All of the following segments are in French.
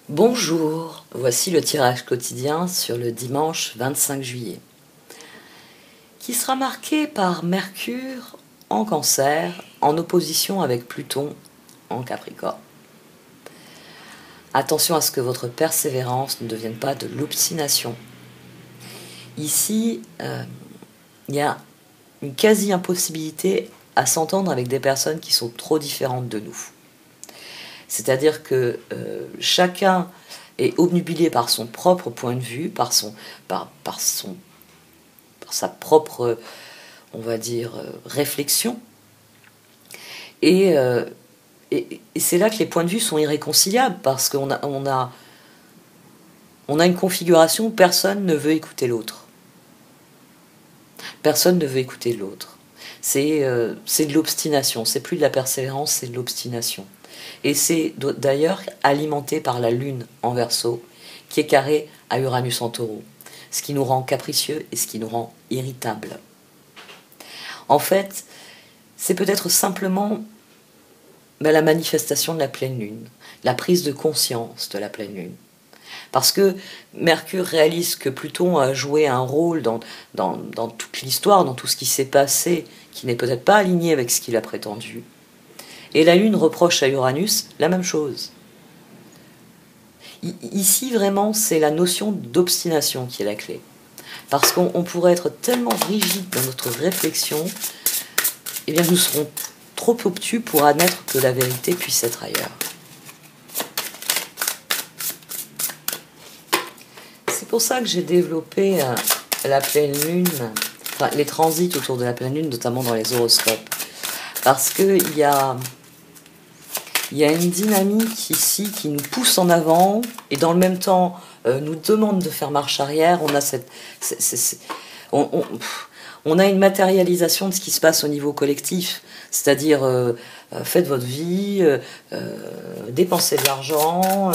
Bonjour, voici le tirage quotidien sur le dimanche 25 juillet, qui sera marqué par Mercure en Cancer, en opposition avec Pluton en Capricorne. Attention à ce que votre persévérance ne devienne pas de l'obstination. Ici, il y a une quasi-impossibilité à s'entendre avec des personnes qui sont trop différentes de nous. C'est-à-dire que chacun est obnubilé par son propre point de vue, par sa propre, on va dire, réflexion. Et c'est là que les points de vue sont irréconciliables, parce qu'on a une configuration où personne ne veut écouter l'autre. Personne ne veut écouter l'autre. C'est de l'obstination, c'est plus de la persévérance, c'est de l'obstination. Et c'est d'ailleurs alimenté par la Lune en Verseau, qui est carrée à Uranus en Taureau, ce qui nous rend capricieux et ce qui nous rend irritables. En fait, c'est peut-être simplement la manifestation de la pleine Lune, la prise de conscience de la pleine Lune. Parce que Mercure réalise que Pluton a joué un rôle dans toute l'histoire, dans tout ce qui s'est passé, qui n'est peut-être pas aligné avec ce qu'il a prétendu. Et la Lune reproche à Uranus la même chose. Ici, vraiment, c'est la notion d'obstination qui est la clé. Parce qu'on pourrait être tellement rigide dans notre réflexion, eh bien nous serons trop obtus pour admettre que la vérité puisse être ailleurs. C'est pour ça que j'ai développé la pleine Lune, enfin les transits autour de la pleine Lune, notamment dans les horoscopes. Parce qu'il y a une dynamique ici qui nous pousse en avant et dans le même temps nous demande de faire marche arrière. On a une matérialisation de ce qui se passe au niveau collectif, c'est-à-dire faites votre vie, dépensez de l'argent,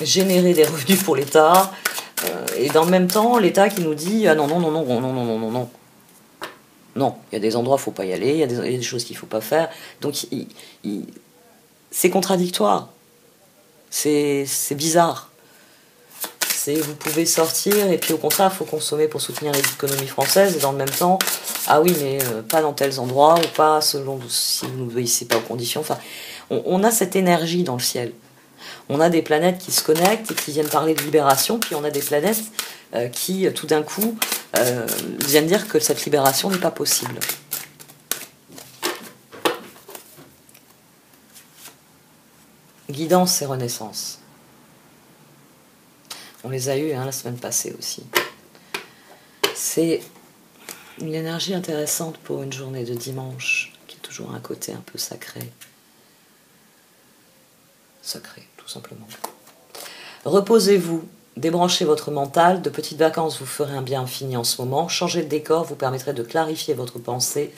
générez des revenus pour l'État, et dans le même temps l'État qui nous dit ah non non non non non non non non non. Non, il y a des endroits où il ne faut pas y aller, il y a des choses qu'il ne faut pas faire. Donc, c'est contradictoire. C'est bizarre. Vous pouvez sortir et puis au contraire, il faut consommer pour soutenir l'économie française. Et dans le même temps, ah oui, mais pas dans tels endroits ou pas selon si vous n'obéissez pas aux conditions. Enfin, on a cette énergie dans le ciel. On a des planètes qui se connectent et qui viennent parler de libération. Puis on a des planètes qui, tout d'un coup, viennent dire que cette libération n'est pas possible. Guidance et renaissance. On les a eus la semaine passée aussi. C'est une énergie intéressante pour une journée de dimanche, qui a toujours un côté un peu sacré. Sacré, tout simplement. Reposez-vous. Débranchez votre mental, de petites vacances vous ferez un bien infini en ce moment, changer de décor vous permettrait de clarifier votre pensée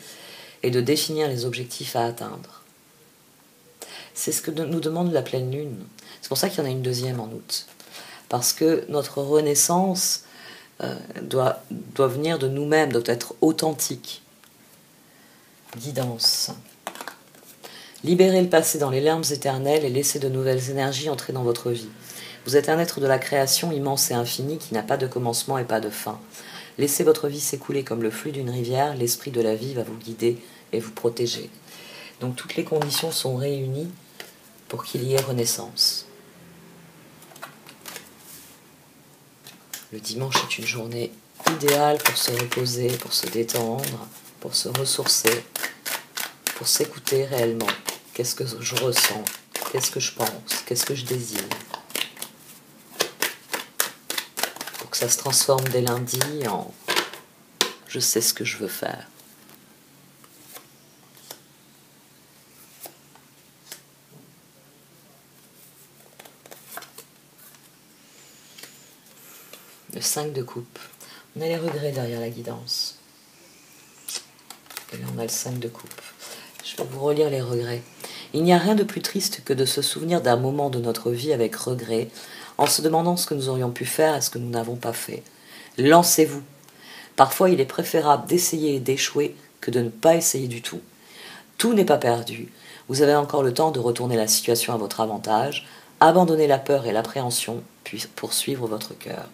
et de définir les objectifs à atteindre. C'est ce que nous demande la pleine lune. C'est pour ça qu'il y en a une deuxième en août. Parce que notre renaissance doit venir de nous-mêmes, doit être authentique. Guidance. Libérez le passé dans les larmes éternelles et laissez de nouvelles énergies entrer dans votre vie. Vous êtes un être de la création immense et infini qui n'a pas de commencement et pas de fin. Laissez votre vie s'écouler comme le flux d'une rivière, l'esprit de la vie va vous guider et vous protéger. Donc toutes les conditions sont réunies pour qu'il y ait renaissance. Le dimanche est une journée idéale pour se reposer, pour se détendre, pour se ressourcer, pour s'écouter réellement. Qu'est-ce que je ressens? Qu'est-ce que je pense? Qu'est-ce que je désire? Que ça se transforme dès lundi en « je sais ce que je veux faire ». Le 5 de coupe. On a les regrets derrière la guidance. Et là, on a le 5 de coupe. Je vais vous relire les regrets. Il n'y a rien de plus triste que de se souvenir d'un moment de notre vie avec regret, en se demandant ce que nous aurions pu faire et ce que nous n'avons pas fait. Lancez-vous. Parfois, il est préférable d'essayer et d'échouer que de ne pas essayer du tout. Tout n'est pas perdu. Vous avez encore le temps de retourner la situation à votre avantage, abandonner la peur et l'appréhension, puis poursuivre votre cœur.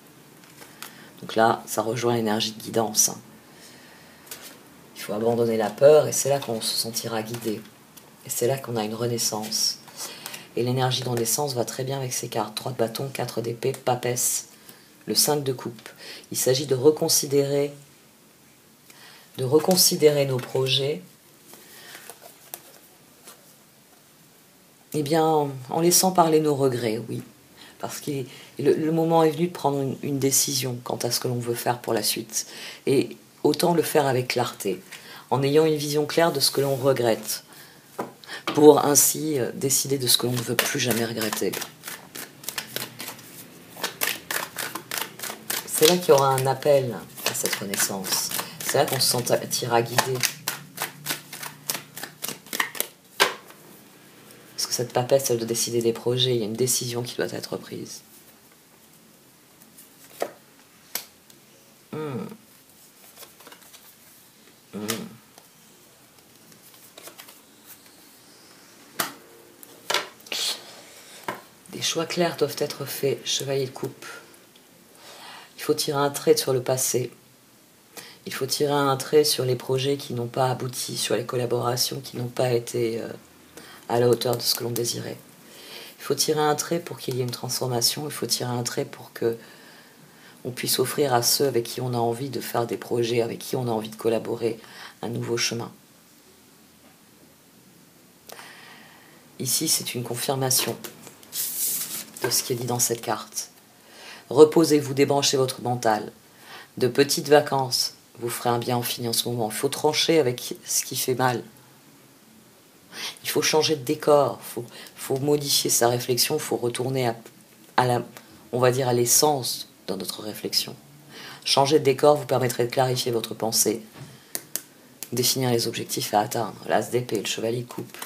Donc là, ça rejoint l'énergie de guidance. Il faut abandonner la peur et c'est là qu'on se sentira guidé. Et c'est là qu'on a une renaissance. Et l'énergie de renaissance va très bien avec ces cartes. 3 de bâton, 4 d'épée, papesse, le 5 de coupe. Il s'agit de reconsidérer nos projets, eh bien, en laissant parler nos regrets, oui. Parce que le moment est venu de prendre une décision quant à ce que l'on veut faire pour la suite. Et autant le faire avec clarté, en ayant une vision claire de ce que l'on regrette, pour ainsi décider de ce que l'on ne veut plus jamais regretter. C'est là qu'il y aura un appel à cette renaissance. C'est là qu'on se sentira guidé. Parce que cette papesse, elle doit décider des projets, il y a une décision qui doit être prise. Des choix clairs doivent être faits, chevalier de coupe. Il faut tirer un trait sur le passé. Il faut tirer un trait sur les projets qui n'ont pas abouti, sur les collaborations qui n'ont pas été à la hauteur de ce que l'on désirait. Il faut tirer un trait pour qu'il y ait une transformation, il faut tirer un trait pour que on puisse offrir à ceux avec qui on a envie de faire des projets, avec qui on a envie de collaborer, un nouveau chemin. Ici, c'est une confirmation de ce qui est dit dans cette carte. Reposez-vous, débranchez votre mental. De petites vacances vous ferez un bien infini en ce moment. Il faut trancher avec ce qui fait mal. Il faut changer de décor, il faut modifier sa réflexion, il faut retourner on va dire à l'essence dans notre réflexion. Changer de décor vous permettrait de clarifier votre pensée, définir les objectifs à atteindre. L'as d'épée, le chevalier de coupe.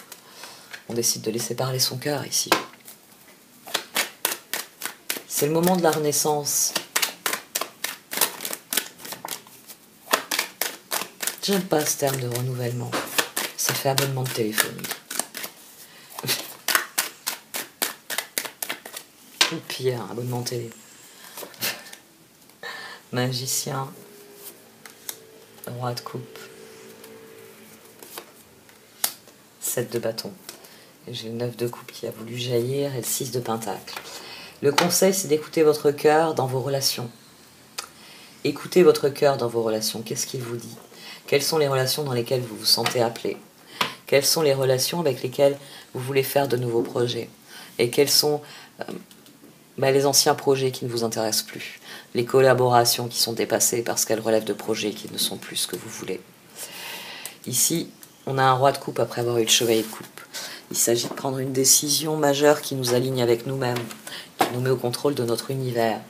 On décide de laisser parler son cœur ici. C'est le moment de la renaissance. J'aime pas ce terme de renouvellement. Ça fait abonnement de téléphonie. Ou pire, abonnement télé. Magicien. Roi de coupe. 7 de bâton. Et j'ai le 9 de coupe qui a voulu jaillir et le 6 de pentacle. Le conseil, c'est d'écouter votre cœur dans vos relations. Écoutez votre cœur dans vos relations. Qu'est-ce qu'il vous dit? Quelles sont les relations dans lesquelles vous vous sentez appelé? Quelles sont les relations avec lesquelles vous voulez faire de nouveaux projets? Et quels sont les anciens projets qui ne vous intéressent plus? Les collaborations qui sont dépassées parce qu'elles relèvent de projets qui ne sont plus ce que vous voulez. Ici, on a un roi de coupe après avoir eu le chevalier de coupe. Il s'agit de prendre une décision majeure qui nous aligne avec nous-mêmes, qui nous met au contrôle de notre univers.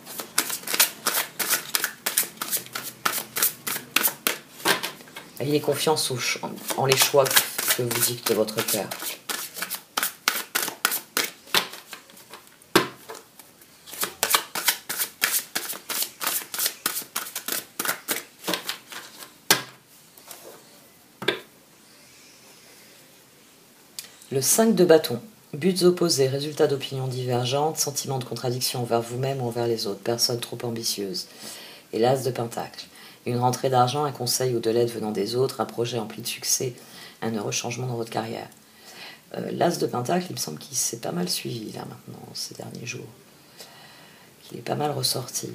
Ayez confiance en les choix que vous dicte votre cœur. Le 5 de bâton. Buts opposés, résultats d'opinions divergentes, sentiments de contradiction envers vous-même ou envers les autres, personnes trop ambitieuses. Et l'as de pentacle. Une rentrée d'argent, un conseil ou de l'aide venant des autres, un projet empli de succès, un heureux changement dans votre carrière. L'as de pentacle, il me semble qu'il s'est pas mal suivi là maintenant, ces derniers jours. Qu'il est pas mal ressorti.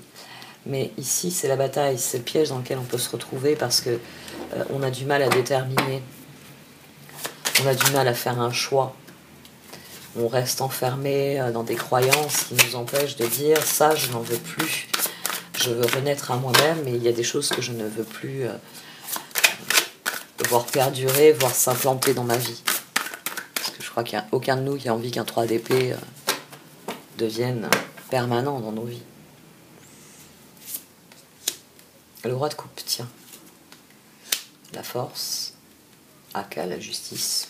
Mais ici, c'est la bataille, c'est le piège dans lequel on peut se retrouver parce que on a du mal à déterminer, on a du mal à faire un choix. On reste enfermé dans des croyances qui nous empêchent de dire « ça, je n'en veux plus ». Je veux renaître à moi-même, mais il y a des choses que je ne veux plus voir perdurer, voir s'implanter dans ma vie. Parce que je crois qu'il n'y a aucun de nous qui a envie qu'un 3 d'épée devienne permanent dans nos vies. Le roi de coupe, tiens. La force, aka la justice.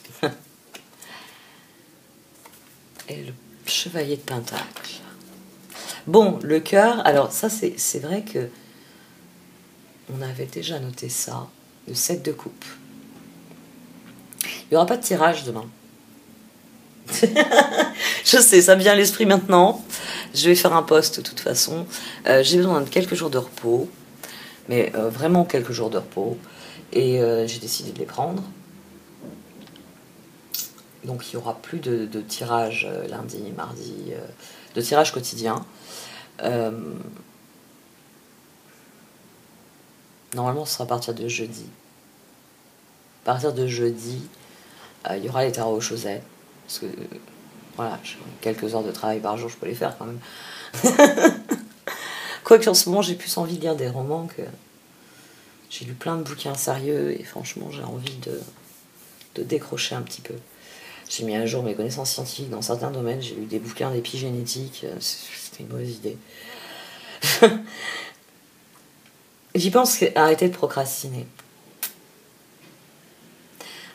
Et le chevalier de pentacle. Bon, le cœur, alors ça c'est vrai que on avait déjà noté ça, le 7 de coupe. Il n'y aura pas de tirage demain. Je sais, ça me vient à l'esprit maintenant. Je vais faire un post de toute façon. J'ai besoin de quelques jours de repos, mais vraiment quelques jours de repos. Et j'ai décidé de les prendre. Donc il n'y aura plus de tirage lundi, mardi, de tirage quotidien. Normalement, ce sera à partir de jeudi. À partir de jeudi, il y aura les tarots aux chaussettes. Parce que, voilà, quelques heures de travail par jour, je peux les faire quand même. Quoique en ce moment, j'ai plus envie de lire des romans que... J'ai lu plein de bouquins sérieux et franchement, j'ai envie de décrocher un petit peu. J'ai mis à jour mes connaissances scientifiques dans certains domaines. J'ai lu des bouquins d'épigénétique. C'était une mauvaise idée. J'y pense qu'arrêtez de procrastiner.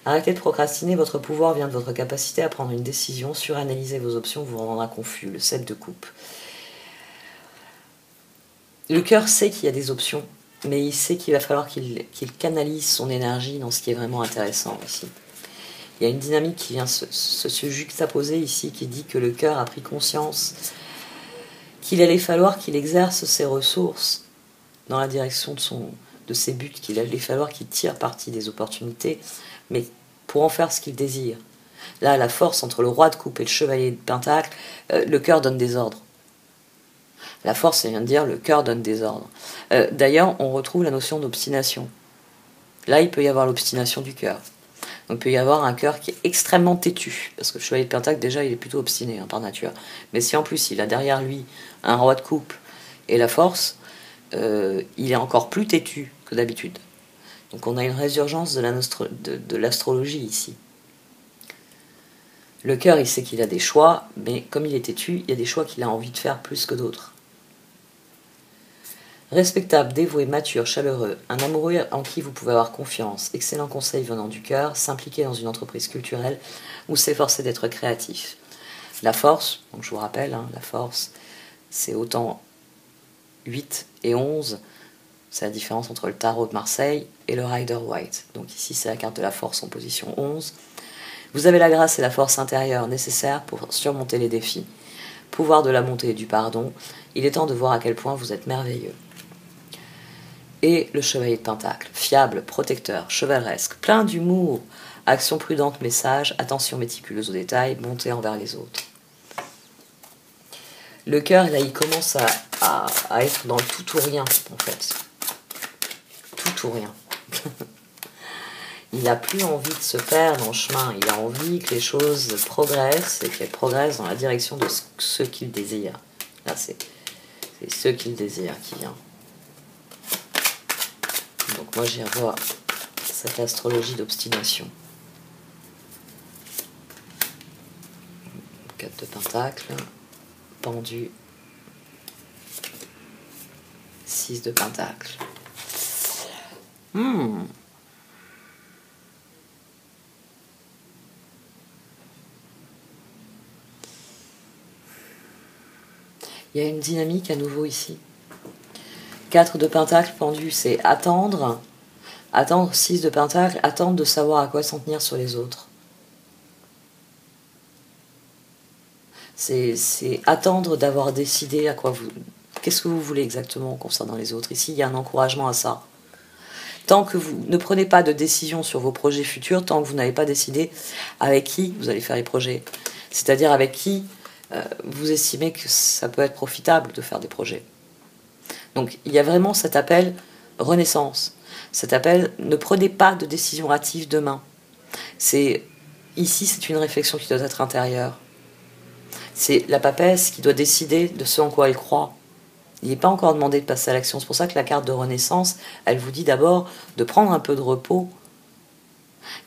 Arrêtez de procrastiner, votre pouvoir vient de votre capacité à prendre une décision, suranalyser vos options vous rendra confus, le 7 de coupe. Le cœur sait qu'il y a des options, mais il sait qu'il va falloir qu'il canalise son énergie dans ce qui est vraiment intéressant ici. Il y a une dynamique qui vient se juxtaposer ici, qui dit que le cœur a pris conscience qu'il allait falloir qu'il exerce ses ressources dans la direction de ses buts, qu'il allait falloir qu'il tire parti des opportunités, mais pour en faire ce qu'il désire. Là, la force entre le roi de coupe et le chevalier de pentacle, le cœur donne des ordres. La force, ça vient de dire le cœur donne des ordres. D'ailleurs, on retrouve la notion d'obstination. Là, il peut y avoir l'obstination du cœur. Donc, il peut y avoir un cœur qui est extrêmement têtu, parce que le chevalier de pentacle, déjà, il est plutôt obstiné par nature. Mais si en plus, il a derrière lui un roi de coupe et la force, il est encore plus têtu que d'habitude. Donc on a une résurgence de l'astrologie ici. Le cœur, il sait qu'il a des choix, mais comme il est têtu, il y a des choix qu'il a envie de faire plus que d'autres. Respectable, dévoué, mature, chaleureux, un amoureux en qui vous pouvez avoir confiance, excellent conseil venant du cœur, s'impliquer dans une entreprise culturelle ou s'efforcer d'être créatif. La force, donc je vous rappelle, la force, c'est autant 8 et 11, c'est la différence entre le tarot de Marseille et le Rider White. Donc ici, c'est la carte de la force en position 11. Vous avez la grâce et la force intérieure nécessaires pour surmonter les défis. Pouvoir de la montée et du pardon. Il est temps de voir à quel point vous êtes merveilleux. Et le chevalier de pentacle. Fiable, protecteur, chevaleresque, plein d'humour. Action prudente mais sage, attention méticuleuse aux détails, bonté envers les autres. Le cœur, là, il commence à être dans le tout ou rien, en fait. Tout ou rien. Il n'a plus envie de se perdre dans le chemin. Il a envie que les choses progressent et qu'elles progressent dans la direction de ce qu'il désire. Là, c'est ce qu'il désire qui vient. Donc moi, j'y revois cette astrologie d'obstination. 4 de pentacle, pendu, 6 de pentacle. Il y a une dynamique à nouveau ici. 4 de pentacle pendu, c'est attendre. Attendre, 6 de pentacle, attendre de savoir à quoi s'en tenir sur les autres. C'est attendre d'avoir décidé à quoi vous... Qu'est-ce que vous voulez exactement concernant les autres. Ici, il y a un encouragement à ça. Tant que vous ne prenez pas de décision sur vos projets futurs, tant que vous n'avez pas décidé avec qui vous allez faire les projets. C'est-à-dire avec qui vous estimez que ça peut être profitable de faire des projets. Donc il y a vraiment cet appel renaissance. Cet appel ne prenez pas de décision hâtive demain. Ici, c'est une réflexion qui doit être intérieure. C'est la papesse qui doit décider de ce en quoi elle croit. Il n'est pas encore demandé de passer à l'action. C'est pour ça que la carte de renaissance, elle vous dit d'abord de prendre un peu de repos.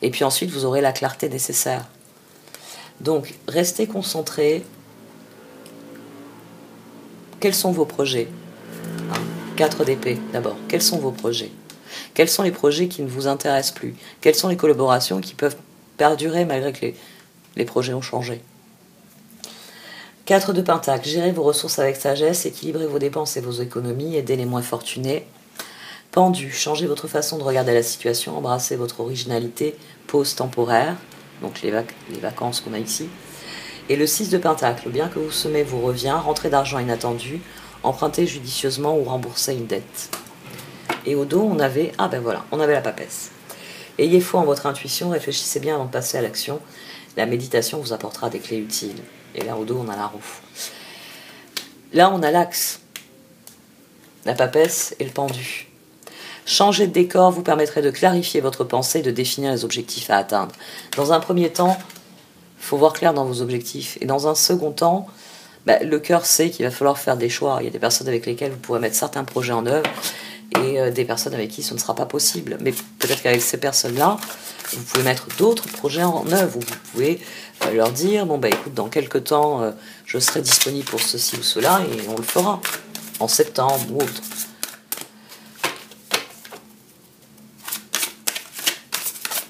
Et puis ensuite, vous aurez la clarté nécessaire. Donc, restez concentrés. Quels sont vos projets ? 4 d'épée, d'abord. Quels sont vos projets ? Quels sont les projets qui ne vous intéressent plus ? Quelles sont les collaborations qui peuvent perdurer malgré que les projets ont changé ? 4 de pentacle, gérez vos ressources avec sagesse, équilibrez vos dépenses et vos économies, aidez les moins fortunés. Pendu, changez votre façon de regarder la situation, embrassez votre originalité, pause temporaire. donc les vacances qu'on a ici. Et le 6 de pentacle, le bien que vous semez vous revient, rentrée d'argent inattendue, empruntez judicieusement ou remboursez une dette. Et au dos, on avait, ah ben voilà, on avait la papesse. Ayez foi en votre intuition, réfléchissez bien avant de passer à l'action. La méditation vous apportera des clés utiles. Et là, au dos, on a la roue. Là, on a l'axe, la papesse et le pendu. Changer de décor vous permettrait de clarifier votre pensée et de définir les objectifs à atteindre. Dans un premier temps, il faut voir clair dans vos objectifs. Et dans un second temps, le cœur sait qu'il va falloir faire des choix. Il y a des personnes avec lesquelles vous pourrez mettre certains projets en œuvre et des personnes avec qui ce ne sera pas possible. Mais peut-être qu'avec ces personnes-là, vous pouvez mettre d'autres projets en œuvre. Ou vous pouvez leur dire, bon écoute, dans quelques temps, je serai disponible pour ceci ou cela et on le fera. En septembre ou autre.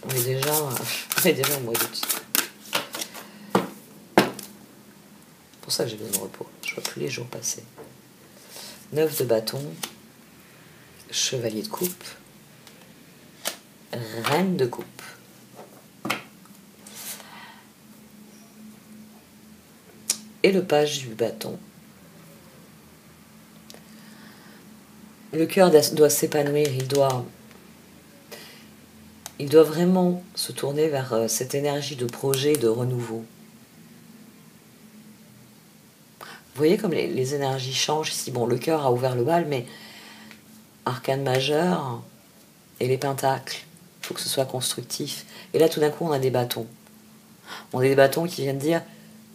On est déjà au mois d'août. C'est pour ça que j'ai besoin de repos. Je vois plus les jours passer. 9 de bâton. Chevalier de coupe. Reine de coupe. Et le page du bâton. Le cœur doit s'épanouir, il doit vraiment se tourner vers cette énergie de projet, de renouveau. Vous voyez comme les énergies changent ici. Bon, le cœur a ouvert le bal, mais arcane majeur et les pentacles, il faut que ce soit constructif. Et là, tout d'un coup, on a des bâtons. On a des bâtons qui viennent dire,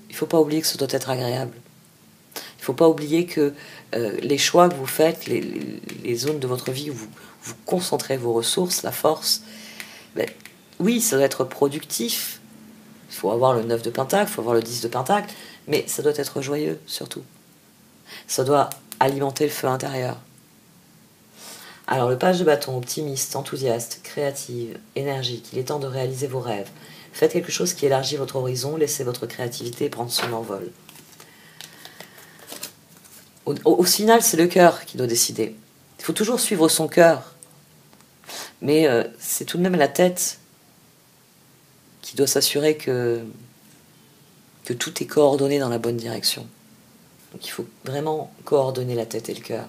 il ne faut pas oublier que ça doit être agréable. Il ne faut pas oublier que les choix que vous faites, les zones de votre vie où vous concentrez vos ressources, la force, oui, ça doit être productif. Il faut avoir le 9 de pentacle, il faut avoir le 10 de pentacle, mais ça doit être joyeux, surtout. Ça doit alimenter le feu intérieur. Alors, le page de bâton, optimiste, enthousiaste, créative, énergique, il est temps de réaliser vos rêves. Faites quelque chose qui élargit votre horizon, laissez votre créativité prendre son envol. Au final, c'est le cœur qui doit décider. Il faut toujours suivre son cœur. Mais c'est tout de même la tête qui doit s'assurer que tout est coordonné dans la bonne direction. Donc il faut vraiment coordonner la tête et le cœur.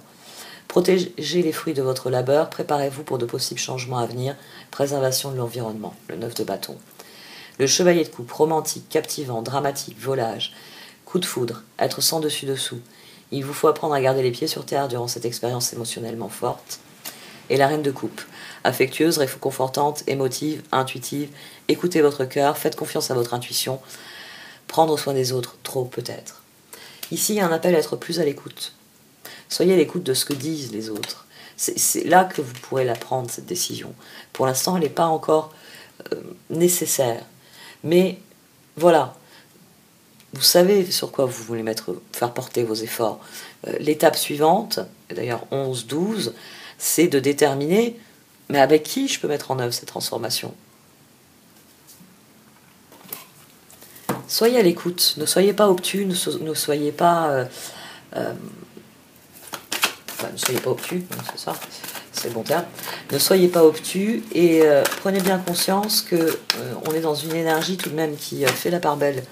Protégez les fruits de votre labeur, préparez-vous pour de possibles changements à venir, préservation de l'environnement, le 9 de bâton. Le chevalier de coupe, romantique, captivant, dramatique, volage, coup de foudre, être sans dessus-dessous. Il vous faut apprendre à garder les pieds sur terre durant cette expérience émotionnellement forte. Et la reine de coupe, affectueuse, réconfortante, émotive, intuitive, écoutez votre cœur, faites confiance à votre intuition, prendre soin des autres, trop peut-être. Ici, il y a un appel à être plus à l'écoute. Soyez à l'écoute de ce que disent les autres. C'est là que vous pourrez la prendre, cette décision. Pour l'instant, elle n'est pas encore nécessaire. Mais voilà, vous savez sur quoi vous voulez faire porter vos efforts. L'étape suivante, d'ailleurs 11-12, c'est de déterminer, mais avec qui je peux mettre en œuvre cette transformation. Soyez à l'écoute, ne soyez pas obtus, ne soyez pas... ne soyez pas obtus, c'est ça, c'est le bon terme. Ne soyez pas obtus et prenez bien conscience que on est dans une énergie tout de même qui fait la part belle.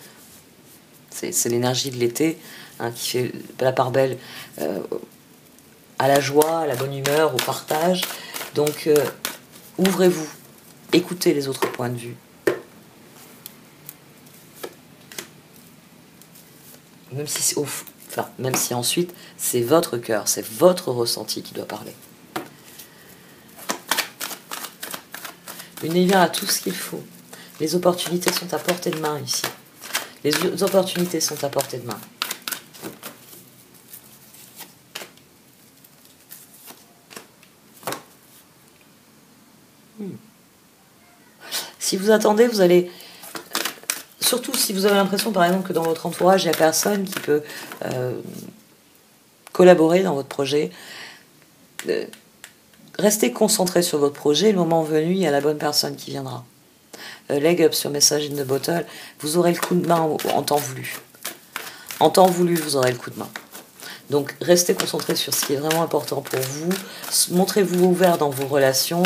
C'est l'énergie de l'été qui fait la part belle à la joie, à la bonne humeur, au partage. Donc ouvrez-vous, écoutez les autres points de vue. Même si ensuite c'est votre cœur, c'est votre ressenti qui doit parler. L'univers a tout ce qu'il faut. Les opportunités sont à portée de main ici. Les opportunités sont à portée de main. Si vous attendez, vous allez... Surtout si vous avez l'impression, par exemple, que dans votre entourage, il n'y a personne qui peut collaborer dans votre projet. Restez concentré sur votre projet. Le moment venu, il y a la bonne personne qui viendra. Leg up sur Message in the Bottle, vous aurez le coup de main en temps voulu. En temps voulu, vous aurez le coup de main. Donc, restez concentré sur ce qui est vraiment important pour vous. Montrez-vous ouvert dans vos relations,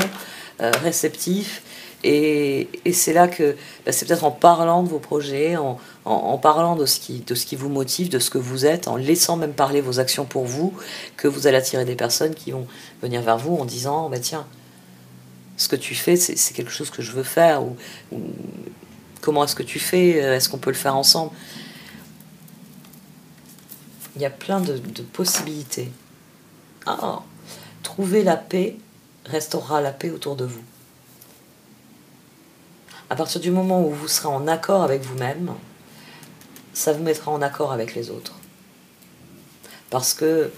réceptif, Et c'est là que c'est peut-être en parlant de vos projets, en parlant de ce qui vous motive, de ce que vous êtes, en laissant même parler vos actions pour vous, que vous allez attirer des personnes qui vont venir vers vous en disant tiens, ce que tu fais, c'est quelque chose que je veux faire, ou comment est-ce que tu fais, est-ce qu'on peut le faire ensemble. Il y a plein de possibilités. Trouver la paix restaurera la paix autour de vous. À partir du moment où vous serez en accord avec vous-même, ça vous mettra en accord avec les autres. Parce que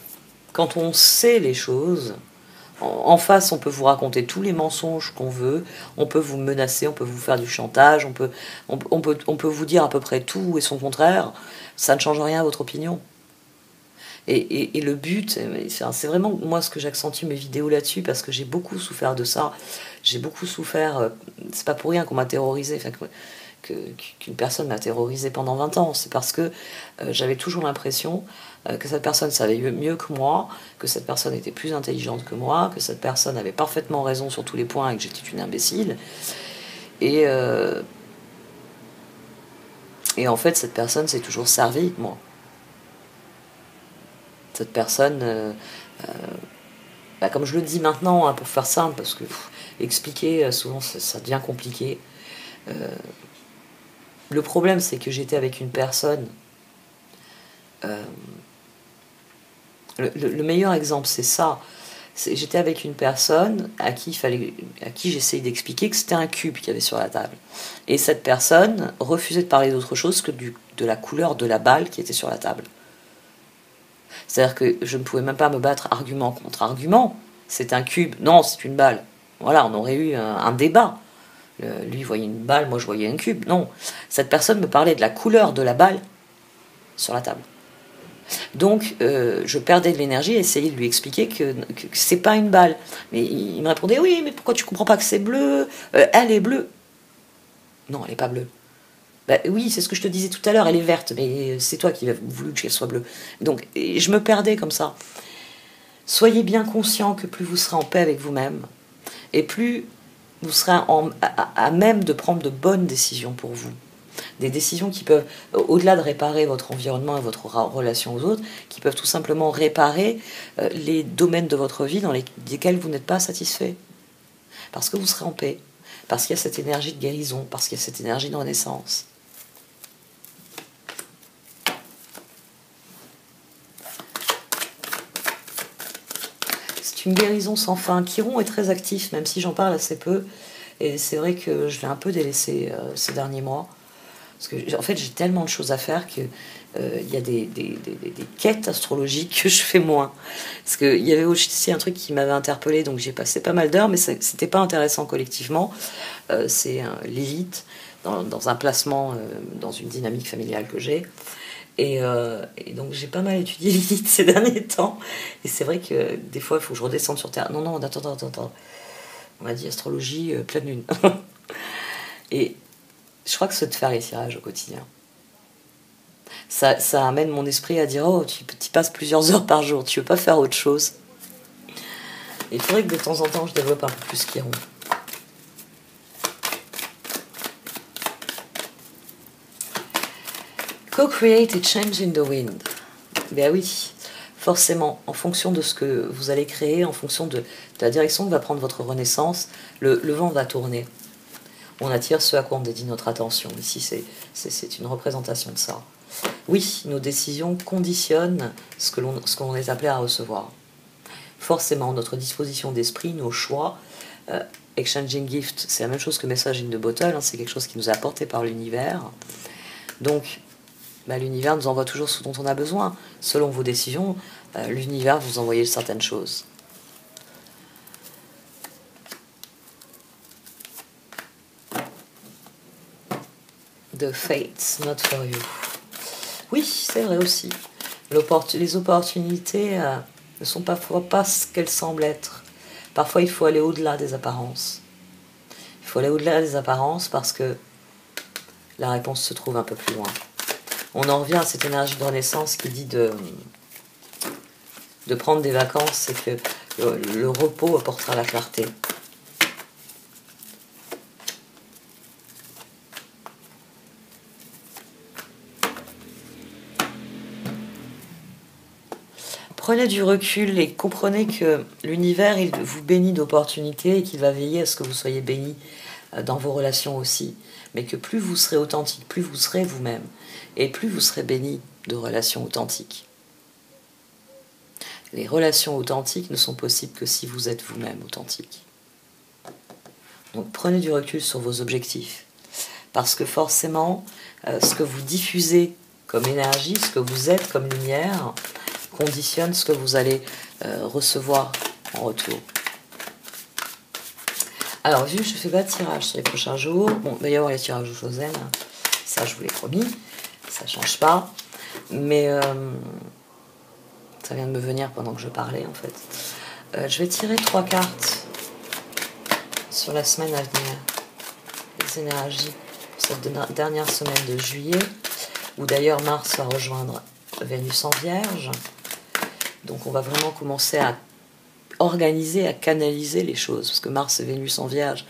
quand on sait les choses, en face, on peut vous raconter tous les mensonges qu'on veut, on peut vous menacer, on peut vous faire du chantage, on peut vous dire à peu près tout et son contraire, ça ne change rien à votre opinion. Et le but, c'est vraiment moi ce que j'accentue mes vidéos là-dessus, parce que j'ai beaucoup souffert de ça. J'ai beaucoup souffert, c'est pas pour rien qu'on m'a terrorisé, qu'une personne m'a terrorisé pendant 20 ans. C'est parce que j'avais toujours l'impression que cette personne savait mieux que moi, que cette personne était plus intelligente que moi, que cette personne avait parfaitement raison sur tous les points et que j'étais une imbécile. Et en fait, cette personne s'est toujours servie de moi. Cette personne, comme je le dis maintenant, pour faire simple, parce que expliquer, souvent ça devient compliqué. Le problème, c'est que j'étais avec une personne. Le meilleur exemple, c'est ça. J'étais avec une personne à qui j'essayais d'expliquer que c'était un cube qu'il y avait sur la table. Et cette personne refusait de parler d'autre chose que de la couleur de la balle qui était sur la table. C'est-à-dire que je ne pouvais même pas me battre argument contre argument. C'est un cube, non, c'est une balle. Voilà, on aurait eu un débat. Lui voyait une balle, moi je voyais un cube. Non, cette personne me parlait de la couleur de la balle sur la table. Donc, je perdais de l'énergie à essayer de lui expliquer que c'est pas une balle. Mais il me répondait, oui, mais pourquoi tu comprends pas que c'est bleu? Elle est bleue. Non, elle est pas bleue. Oui, c'est ce que je te disais tout à l'heure, elle est verte, mais c'est toi qui as voulu qu'elle soit bleue. Donc, je me perdais comme ça. Soyez bien conscient que plus vous serez en paix avec vous-même, et plus vous serez à même de prendre de bonnes décisions pour vous. Des décisions qui peuvent, au-delà de réparer votre environnement et votre relation aux autres, qui peuvent tout simplement réparer les domaines de votre vie dans lesquels vous n'êtes pas satisfait. Parce que vous serez en paix, parce qu'il y a cette énergie de guérison, parce qu'il y a cette énergie de renaissance. C'est une guérison sans fin. Chiron est très actif, même si j'en parle assez peu. Et c'est vrai que je l'ai un peu délaissé ces derniers mois. Parce que, en fait, j'ai tellement de choses à faire qu'il y a des quêtes astrologiques que je fais moins. Parce qu'il y avait aussi un truc qui m'avait interpellée, donc j'ai passé pas mal d'heures, mais c'était pas intéressant collectivement. C'est Lilith, dans un placement, dans une dynamique familiale que j'ai. Et donc j'ai pas mal étudié Lilith ces derniers temps. Et c'est vrai que des fois, il faut que je redescende sur Terre. Non, attends. On m'a dit astrologie, pleine lune. Et je crois que c'est de faire les tirages au quotidien. Ça amène mon esprit à dire, oh, tu passes plusieurs heures par jour, tu veux pas faire autre chose. Et il faudrait que de temps en temps, je développe un peu plus Chiron. Co-create a change in the wind. Ben oui, forcément, en fonction de ce que vous allez créer, en fonction de la direction que va prendre votre renaissance, le vent va tourner. On attire ce à quoi on dédie notre attention. Ici, c'est une représentation de ça. Oui, nos décisions conditionnent ce que l'on est appelé à recevoir. Forcément, notre disposition d'esprit, nos choix, exchanging gift, c'est la même chose que message in the bottle, hein, c'est quelque chose qui nous est apporté par l'univers. Donc, l'univers nous envoie toujours ce dont on a besoin. Selon vos décisions, l'univers vous envoie certaines choses. The fates, not for you. Oui, c'est vrai aussi. Les opportunités ne sont parfois pas ce qu'elles semblent être. Parfois, il faut aller au-delà des apparences. Il faut aller au-delà des apparences parce que la réponse se trouve un peu plus loin. On en revient à cette énergie de renaissance qui dit de prendre des vacances et que le repos apportera la clarté. Prenez du recul et comprenez que l'univers, il vous bénit d'opportunités et qu'il va veiller à ce que vous soyez bénis dans vos relations aussi. Mais que plus vous serez authentique, plus vous serez vous-même. Et plus vous serez béni de relations authentiques. Les relations authentiques ne sont possibles que si vous êtes vous-même authentique. Donc prenez du recul sur vos objectifs. Parce que forcément, ce que vous diffusez comme énergie, ce que vous êtes comme lumière, conditionne ce que vous allez recevoir en retour. Alors, vu que je ne fais pas de tirage sur les prochains jours, bon, il va y avoir les tirages au Chosen, ça je vous l'ai promis, ça ne change pas, mais ça vient de me venir pendant que je parlais en fait. Je vais tirer 3 cartes sur la semaine à venir, les énergies pour cette dernière semaine de juillet, où d'ailleurs Mars va rejoindre Vénus en Vierge. Donc on va vraiment commencer à organiser, à canaliser les choses, parce que Mars et Vénus en Vierge,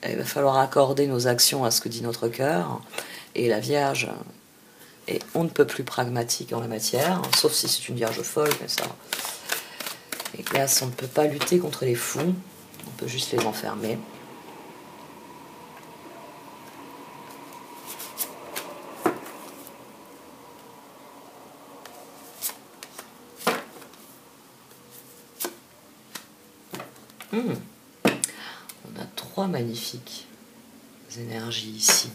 il va falloir accorder nos actions à ce que dit notre cœur, et la Vierge est on ne peut plus pragmatique en la matière, sauf si c'est une Vierge folle, mais ça. Et là, on ne peut pas lutter contre les fous, on peut juste les enfermer. On a 3 magnifiques énergies ici.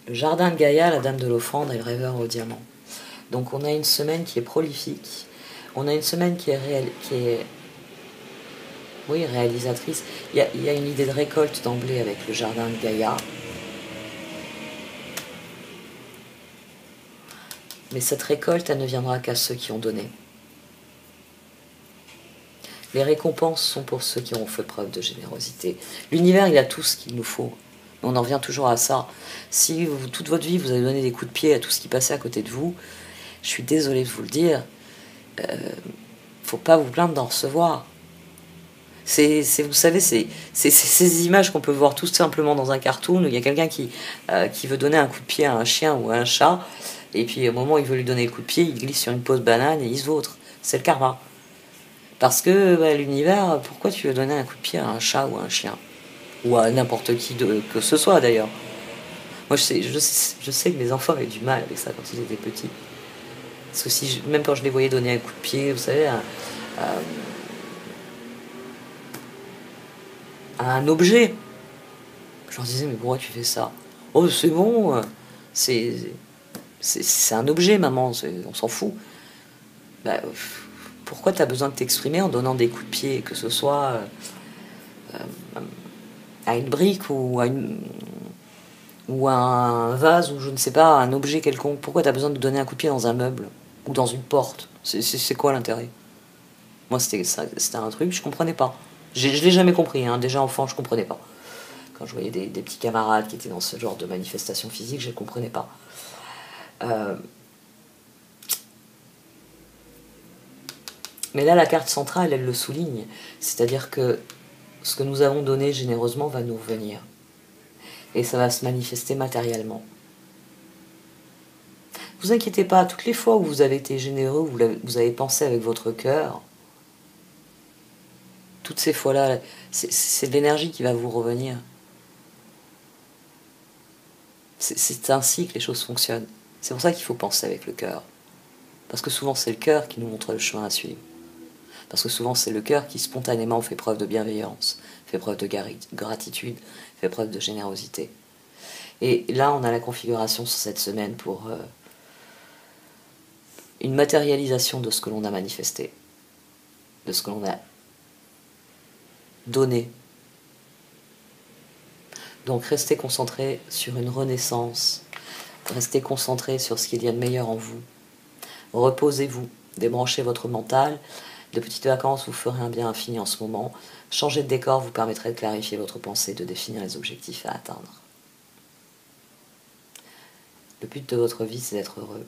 Le jardin de Gaïa, la dame de l'offrande et le rêveur au diamant. Donc on a une semaine qui est prolifique. On a une semaine qui est oui, réalisatrice. Il y a une idée de récolte d'emblée avec le jardin de Gaïa. Mais cette récolte, elle ne viendra qu'à ceux qui ont donné. Les récompenses sont pour ceux qui ont fait preuve de générosité. L'univers, il a tout ce qu'il nous faut. On en revient toujours à ça. Si toute votre vie, vous avez donné des coups de pied à tout ce qui passait à côté de vous, je suis désolée de vous le dire, faut pas vous plaindre d'en recevoir. Vous savez, c'est ces images qu'on peut voir tout simplement dans un cartoon où il y a quelqu'un qui veut donner un coup de pied à un chien ou à un chat, et puis au moment où il veut lui donner le coup de pied, il glisse sur une pause banane et il se vautre. C'est le karma. Parce que l'univers, pourquoi tu veux donner un coup de pied à un chat ou à un chien? Ou à n'importe qui que ce soit d'ailleurs. Moi je sais que mes enfants avaient du mal avec ça quand ils étaient petits. Parce que même quand je les voyais donner un coup de pied, vous savez, à un objet, je leur disais mais pourquoi tu fais ça? Oh c'est bon, c'est un objet maman, on s'en fout. Bah, pourquoi tu as besoin de t'exprimer en donnant des coups de pied, que ce soit à une brique ou à un vase ou je ne sais pas, un objet quelconque? Pourquoi tu as besoin de donner un coup de pied dans un meuble ou dans une porte? C'est quoi l'intérêt? Moi c'était un truc, je comprenais pas. Je l'ai jamais compris, hein. Déjà enfant je comprenais pas. Quand je voyais des petits camarades qui étaient dans ce genre de manifestation physique, je ne comprenais pas. Mais là, la carte centrale, elle le souligne. C'est-à-dire que ce que nous avons donné généreusement va nous revenir. Et ça va se manifester matériellement. Vous inquiétez pas, toutes les fois où vous avez été généreux, vous avez pensé avec votre cœur, toutes ces fois-là, c'est de l'énergie qui va vous revenir. C'est ainsi que les choses fonctionnent. C'est pour ça qu'il faut penser avec le cœur. Parce que souvent c'est le cœur qui nous montre le chemin à suivre. Parce que souvent c'est le cœur qui spontanément fait preuve de bienveillance, fait preuve de gratitude, fait preuve de générosité. Et là on a la configuration sur cette semaine pour une matérialisation de ce que l'on a manifesté, de ce que l'on a donné. Donc restez concentrés sur une renaissance, restez concentrés sur ce qu'il y a de meilleur en vous. Reposez-vous, débranchez votre mental. De petites vacances vous ferez un bien infini en ce moment. Changer de décor vous permettrait de clarifier votre pensée, de définir les objectifs à atteindre. Le but de votre vie, c'est d'être heureux.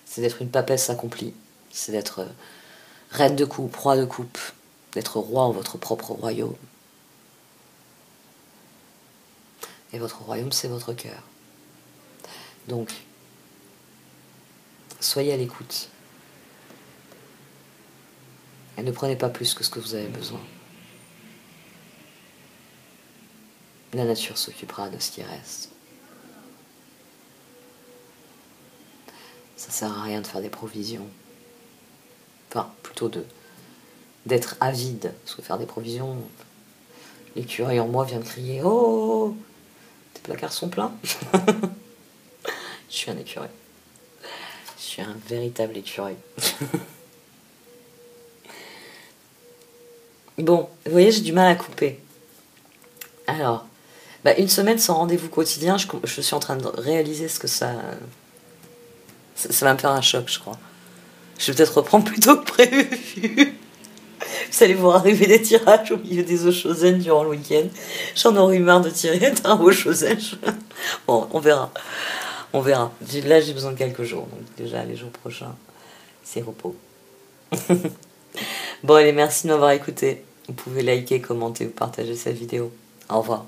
C'est d'être une papesse accomplie. C'est d'être reine de coupe, roi de coupe. D'être roi en votre propre royaume. Et votre royaume, c'est votre cœur. Donc, soyez à l'écoute. Et ne prenez pas plus que ce que vous avez besoin. La nature s'occupera de ce qui reste. Ça sert à rien de faire des provisions. Enfin, plutôt d'être avide. Parce que faire des provisions, l'écureuil en moi vient de crier « Oh, tes placards sont pleins !» Je suis un écureuil. Je suis un véritable écureuil. Bon, vous voyez, j'ai du mal à couper. Alors, une semaine sans rendez-vous quotidien, je suis en train de réaliser ce que ça va me faire un choc, je crois. Je vais peut-être reprendre plus tôt que prévu. Vous allez voir arriver des tirages au milieu des Oshozen durant le week-end. J'en aurais eu marre de tirer un Oshozen. Bon, on verra. On verra. Là, j'ai besoin de quelques jours. Donc déjà, les jours prochains, c'est repos. Bon, allez, merci de m'avoir écouté. Vous pouvez liker, commenter ou partager cette vidéo. Au revoir.